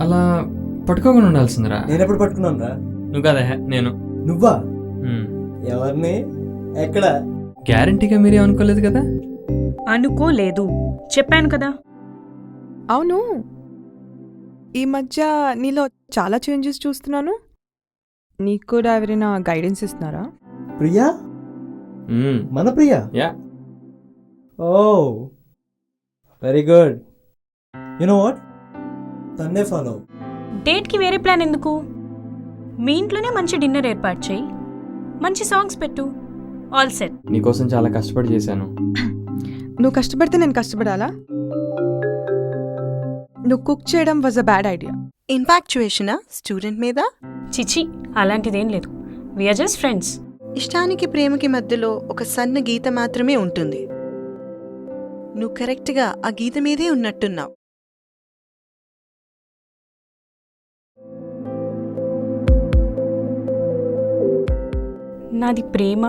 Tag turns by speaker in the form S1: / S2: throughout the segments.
S1: అలా పట్టుకోకుండా ఉండాల్సిందిరా.
S2: నేను ఎప్పుడు పట్టుకున్నాను రా?
S1: నువ్వు కదా, నేను.
S2: నువ్వా? ఎవరిని? ఎక్కడ?
S1: గ్యారంటీగా మీరే అనుకోలేదు కదా?
S3: అనుకోలేదు, చెప్పాను కదా.
S4: అవును, ఈ మధ్య నీలో చాలా చేంజెస్ చూస్తున్నాను. నీకు కూడా ఎవరైనా గైడెన్స్ ఇస్తున్నారా?
S2: ప్రియా? మన Priya?
S1: Yeah.
S2: Oh very good. You know what, తన్నే ఫాలో.
S3: డేట్కి వేరే ప్లాన్ ఎందుకు? మీ ఇంట్లోనే మంచి డిన్నర్ ఏర్పాటు చేయి, మంచి సాంగ్స్ పెట్టు, ఆల్ సెట్.
S1: నీకోసం చాలా కష్టపడి చేశాను.
S4: నువ్వు కష్టపడితే నేను కష్టపడాలా? నువ్వు కుక్ చేయడం వాజ్ అ బ్యాడ్ ఐడియా.
S5: ఇన్ఫాక్చుయేషనా స్టూడెంట్ మీద?
S3: చిచి, అలాంటిదేం లేదు. We're just friends.
S5: ఇష్టానికి ప్రేమకి మధ్యలో ఒక సన్న గీత మాత్రమే ఉంటుంది. నువ్వు కరెక్ట్గా ఆ గీత మీదే ఉన్నట్టున్నావు.
S3: నాది ప్రేమ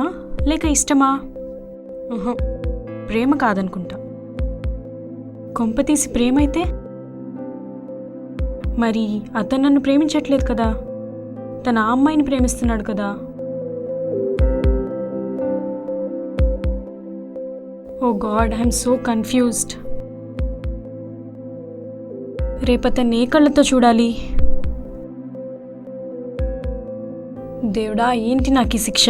S3: లేక ఇష్టమా? ప్రేమ కాదనుకుంటా. కొంపతీసి ప్రేమ అయితే మరి అతను నన్ను ప్రేమించట్లేదు కదా, తన ఆ అమ్మాయిని ప్రేమిస్తున్నాడు కదా. ఓ గాడ్, ఐఎమ్ సో కన్ఫ్యూజ్డ్. రేపతన్ని ఏ కళ్ళతో చూడాలి? దేవుడా, ఏంటి నాకు ఈ శిక్ష?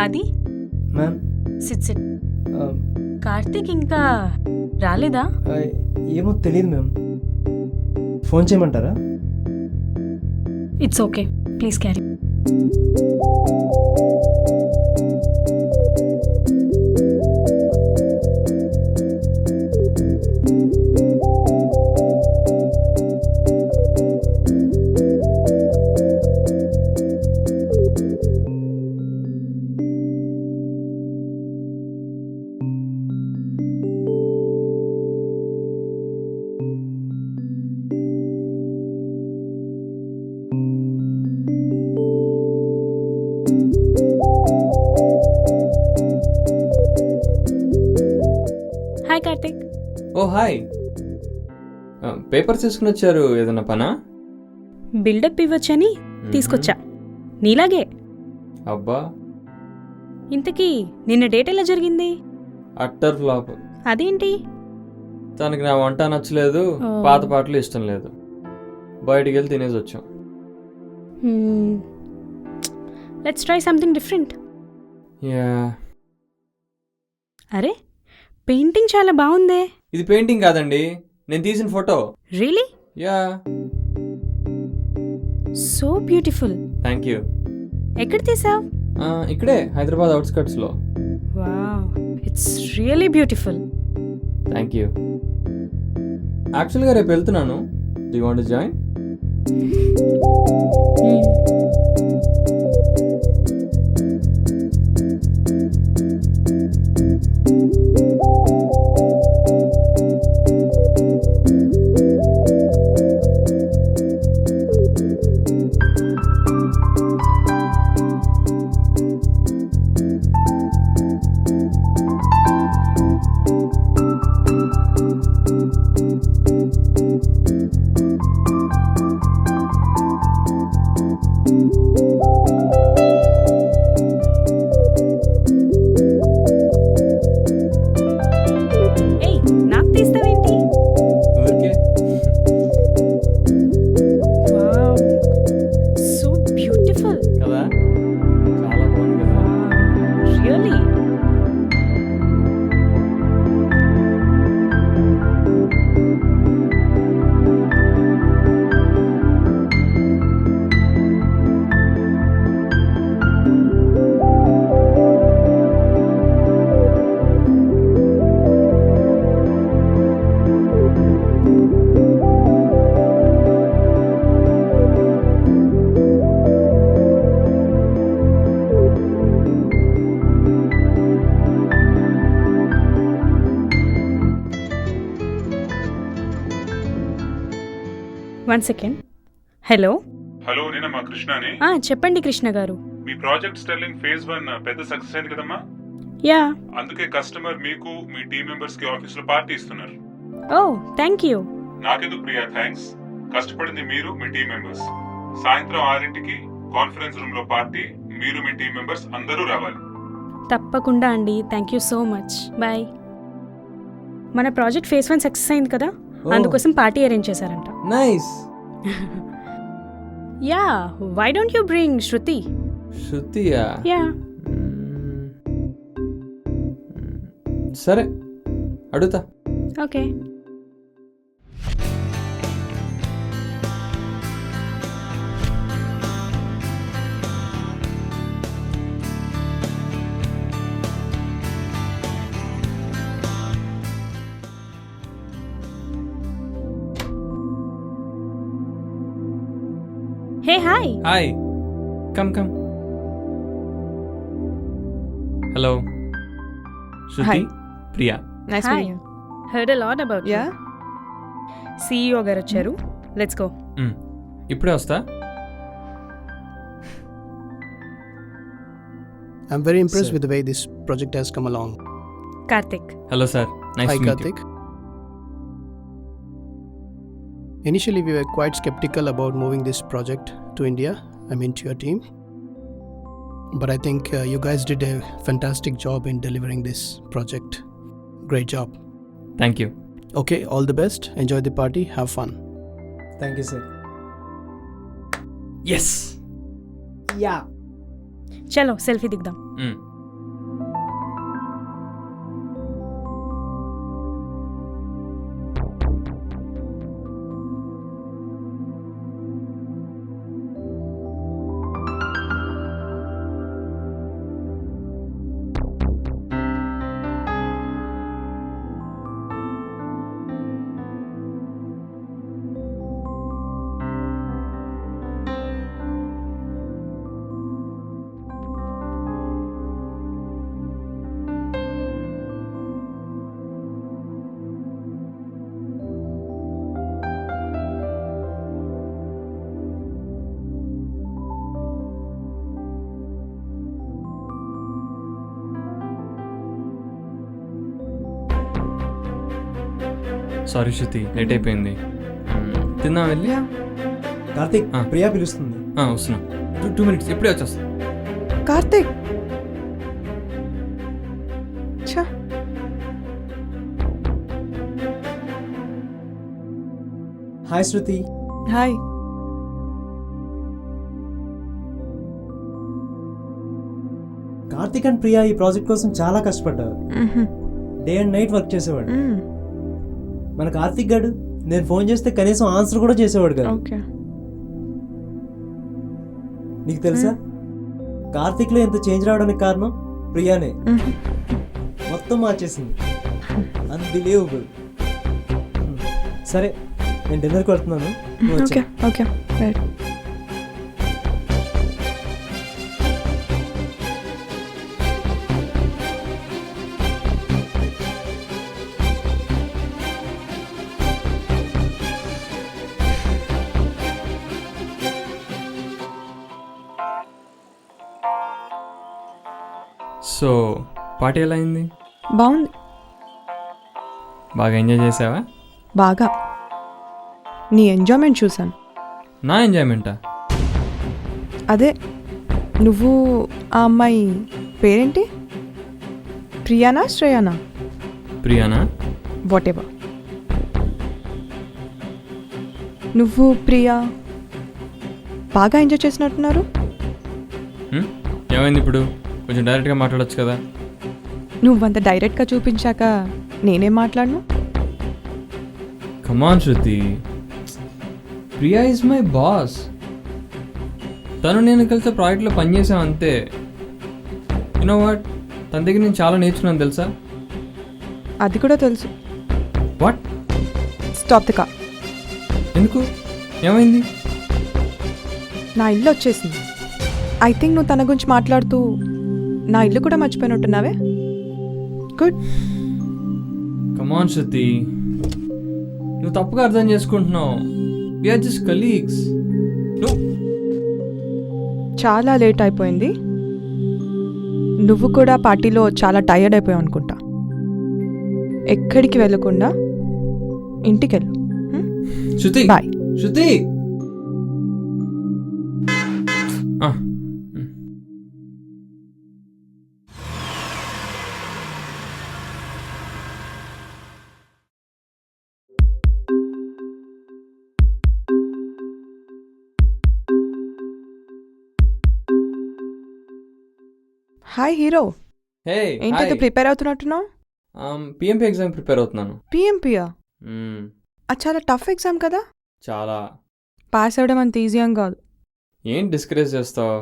S3: అది
S2: మ్యామ్,
S3: సిట్ సిట్. కార్తీక్ ఇంకా రాలేదా?
S2: ఏమో తెలియదు మ్యామ్. ఫోన్ చేయమంటారా?
S3: It's okay, please carry. Hi Karthik.
S1: Oh hi. Papers తీసుకుని వచ్చారు, ఏదన్నా పనా?
S3: బిల్డప్ ఇవ్వచ్చని తీసుకొచ్చా, నీలాగే.
S1: అబ్బా,
S3: ఇంతకీ నిన్న డేట్ ఎలా జరిగింది?
S1: Utter flop.
S3: అదేంటి?
S1: తనకి నా వంట నచ్చలేదు, పాత పాటలు ఇష్టం లేదు. బయటికి వెళ్ళి తినేసి వచ్చాం.
S3: Let's try something different.
S1: Yeah.
S3: అరే, పెయింటింగ్ చాలా బాగుందే.
S1: ఇది పెయింటింగ్ కాదండి, నేను తీసిన photo.
S3: Really?
S1: Yeah.
S3: So beautiful.
S1: Thank you.
S3: ఎక్కడ తీసావ్?
S1: ఇక్కడే హైదరాబాద్ అవుట్స్కట్స్ లో.
S3: Wow, it's really beautiful.
S1: Thank you. యాక్చువల్గా రేపు వెళ్తున్నాను. Do you want to join?
S3: ఏయ్, నాకు తీస్తావేంటి?
S1: ఊరికే
S3: 1 సెకండ్. హలో.
S6: హలో, నేనమ్మా కృష్ణని.
S3: చెప్పండి కృష్ణ గారు.
S6: మీ ప్రాజెక్ట్ స్టెర్లింగ్ ఫేజ్ 1 పెద్ద సక్సెస్ అయింది కదమ్మా.
S3: యా.
S6: అందుకే కస్టమర్ మీకు మీ టీం మెంబర్స్ కి ఆఫీస్ లో పార్టీ ఇస్తున్నారు.
S3: Oh thank you.
S6: నాకెందుకు ప్రియా థ్యాంక్స్. కష్టపడింది మీరు, మీ టీం మెంబర్స్. సాయంత్రం 6ంటికి కాన్ఫరెన్స్ రూమ్ లో పార్టీ. మీరు మీ టీం మెంబర్స్ అందరూ రావాలి.
S3: తప్పకుండా అండి. Thank you so much. Bye. మన ప్రాజెక్ట్ ఫేజ్ 1 సక్సెస్ అయింది కదా, అందుకోసం పార్టీ అరేంజ్ చేశారంట.
S2: Nice.
S3: Yeah, why don't you bring Shruti?
S1: శృతియా?
S3: యా.
S1: సరే, అడుగుతా.
S3: Okay. Hey hi.
S1: Hi, come come. Hello, Shruti,
S4: Hi.
S1: Priya.
S4: Nice
S3: Hi.
S4: Meeting you.
S3: Heard a lot about
S4: yeah.
S3: CEO గారు వచ్చారు. Let's go.
S1: ఇప్పుడే వస్తా.
S7: I'm very impressed
S2: Sir.
S7: with the way this project has come along.
S3: Karthik.
S1: Hello sir, nice
S7: Hi,
S1: to meet you.
S7: Karthik. Initially, we were quite skeptical about moving this project to India, to your team. But I think you guys did a fantastic job in delivering this project. Great job.
S1: Thank you.
S7: Okay, all the best. Enjoy the party. Have fun.
S2: Thank you sir.
S1: Yes.
S2: Yeah.
S3: చలో selfie దిద్దాం.
S1: Sorry Shruti, late అయిపోయింది. తిందాం వెళ్ళి.
S4: Yeah.
S2: Karthik,
S1: Ah.
S2: Priya పిలుస్తుంది.
S1: వస్తున్నా. 2 minutes, ఇప్పుడే వచ్చేస్తా.
S4: కార్తిక్. ఛా.
S2: Hi Shruti.
S4: Hi.
S2: Karthik and Priya ఈ ప్రాజెక్ట్ కోసం చాలా కష్టపడ్డారు. డే అండ్ నైట్ వర్క్ చేసేవాడు. మన కార్తిక్ గాడు నేను ఫోన్ చేస్తే కనీసం ఆన్సర్ కూడా చేసేవాడు కదా.
S4: ఓకే.
S2: నీకు తెలుసా, కార్తిక్లో ఎంత చేంజ్ రావడానికి కారణం ప్రియానే. మొత్తం మార్చేసింది. అన్బిలీవబుల్. సరే, నేను డిన్నర్కి వెళ్తున్నాను. నువ్వు
S4: ఓకే
S2: వచ్చేయ్.
S4: Okay right.
S1: సో పార్టీ ఎలా అయింది?
S4: బాగుంది.
S1: బాగా ఎంజాయ్ చేసావా?
S4: బాగా. నీ ఎంజాయ్మెంట్ చూసాను.
S1: నా ఎంజాయ్మెంటా?
S4: అదే, నువ్వు ఆ అమ్మాయి పేరేంటి? ప్రియానా శ్రేయానా?
S1: ప్రియానా?
S4: Whatever. నువ్వు ప్రియా బాగా ఎంజాయ్ చేసినట్టున్నారు.
S1: ఏమైంది ఇప్పుడు? కొంచెం డైరెక్ట్గా మాట్లాడొచ్చు కదా.
S4: నువ్వంత డైరెక్ట్గా చూపించాక నేనేం మాట్లాడను?
S1: కమాన్ శృతి, ప్రియా ఇస్ మై బాస్. తను నేను కలిసి ప్రాజెక్ట్లో పనిచేసాం అంతే. యూనో వాట్, తన దగ్గర నేను చాలా నేర్చుకున్నాను తెలుసా.
S4: అది కూడా తెలుసు.
S1: వాట్?
S4: Stop the car.
S1: ఎందుకు? ఏమైంది?
S4: నా ఇల్లు వచ్చేసింది. ఐ థింక్ నువ్వు తన గురించి మాట్లాడుతూ నా ఇల్లు కూడా మర్చిపోయినట్టున్నావే. గుడ్.
S1: కమాన్ శృతి, నువ్వు తప్పుగా అర్థం చేసుకుంటున్నావు. We are just colleagues. నువ్వు
S4: చాలా లేట్ అయిపోయింది. నువ్వు కూడా పార్టీలో చాలా టైర్డ్ అయిపోయావు అనుకుంటా. ఎక్కడికి వెళ్ళకుండా ఇంటికి వెళ్ళు.
S1: శృతి,
S4: బాయ్.
S1: శృతి. ఆ,
S4: హాయ్ హీరో,
S1: హే,
S4: ఏంటో ప్రిపేర్ అవుతున్నట్టున్నావు?
S1: పిఎంపీ ఎగ్జామ్ ప్రిపేర్ అవుతున్నాను.
S4: పిఎంపియా?
S1: మ్మ్.
S4: అది చాలా టఫ్ ఎగ్జామ్ కదా.
S1: చాలా.
S4: పాస్ అవ్వడం అంత ఈజీ అని కాదు.
S1: ఏం డిస్కరేజ్ చేస్తావు?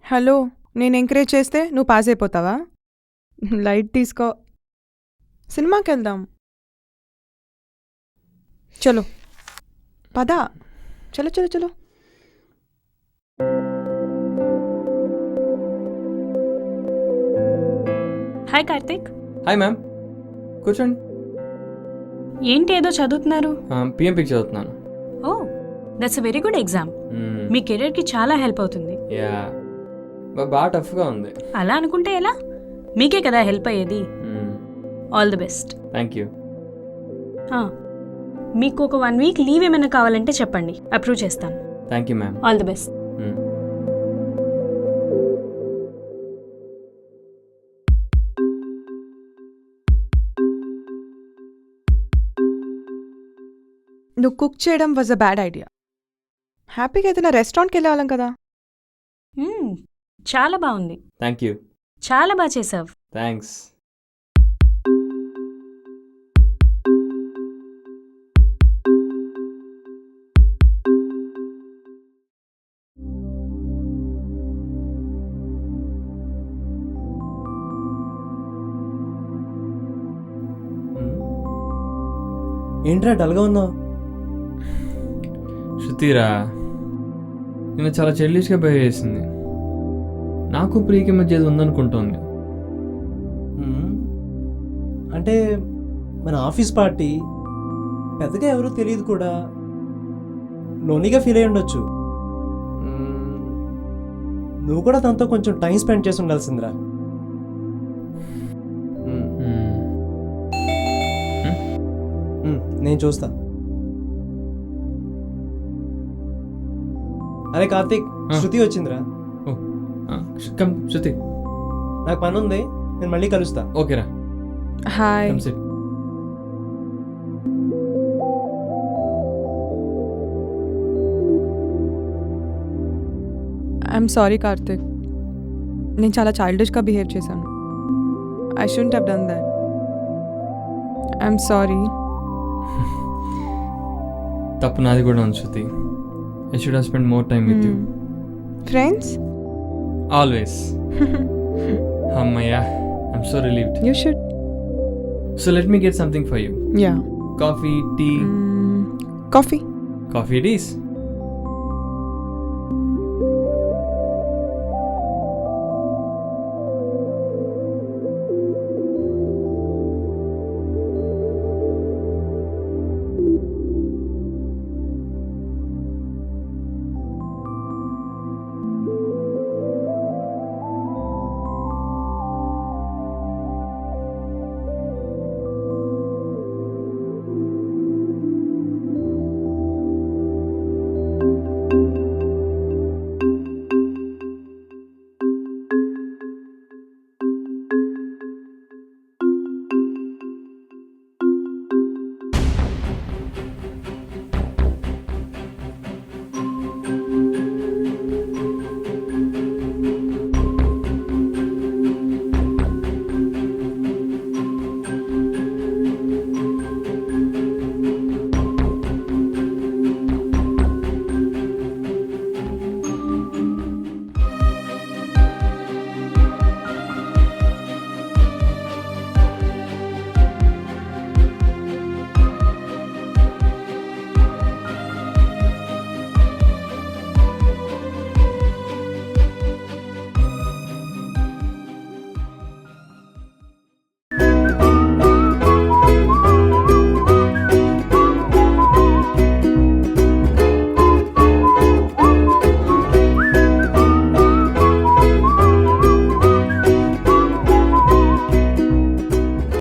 S4: హలో, నేను ఎంకరేజ్ చేస్తే నువ్వు పాస్ అయిపోతావా? లైట్ తీసుకో. సినిమాకి వెళ్దాం. చలో పదా. చలో చలో చలో.
S3: హాయ్ కార్తిక్.
S1: హాయ్ మ్యామ్, కూర్చోండి.
S3: ఏంటి ఏదో చదువుతున్నారు?
S1: పిఎంపీకి చదువుతున్నాను.
S3: Oh, that's a very good exam. మీ కెరీర్కి చాలా హెల్ప్ అవుతుంది.
S1: యా, బాగా టఫ్గా ఉంది.
S3: అలా అనుకుంటే ఎలా? మీకే కదా హెల్ప్ అయ్యేది. All the best.
S1: Thank you.
S3: మీకు ఒక 1 వీక్ లీవ్ ఏమైనా కావాలంటే చెప్పండి, అప్రూవ్ చేస్తాను.
S1: Thank you ma'am.
S3: All the best.
S4: నువ్వు కుక్ చేయడం వాజ్ అ బ్యాడ్ ఐడియా. హ్యాపీగా ఏదైనా రెస్టారెంట్కి వెళ్ళేవాళ్ళం కదా.
S3: చాలా బాగుంది.
S1: Thank you.
S3: చాలా బాగా చేసావు.
S1: థ్యాంక్స్.
S2: ఏంట్రా డల్గా ఉన్నావు?
S1: శృతిరా నిన్న చాలా చెల్లిష్గా బిహేవ్ చేసింది. నాకు ప్రీకి మధ్య ఏదో ఉందనుకుంటోంది.
S2: అంటే మన ఆఫీస్ పార్టీ, పెద్దగా ఎవరూ తెలియదు కూడా, లోనీగా ఫీల్ అయ్యి ఉండొచ్చు. నువ్వు కూడా తనతో కొంచెం టైం స్పెండ్ చేసి ఉండాల్సిందిరా. నేను చూస్తా. అరే కార్తీక్, శృతి వచ్చిందిరా.
S1: కమ్ శృతి.
S2: నాకు పని ఉంది, నేను మళ్ళీ కలుస్తా.
S1: ఓకేరా.
S4: Hi.
S1: Come sit.
S4: I'm sorry Karthik, నేను చాలా చైల్డిష్గా బిహేవ్ చేశాను. I shouldn't have done that. I'm sorry.
S1: తప్పు నాది కూడా ఉంది Shruti. I should have spend more time with you.
S4: Friends
S1: always. అమ్మయ్యా, I'm so relieved.
S4: You should.
S1: So let me get something for you.
S4: Yeah.
S1: Coffee, tea?
S4: Coffee.
S1: Coffee it is.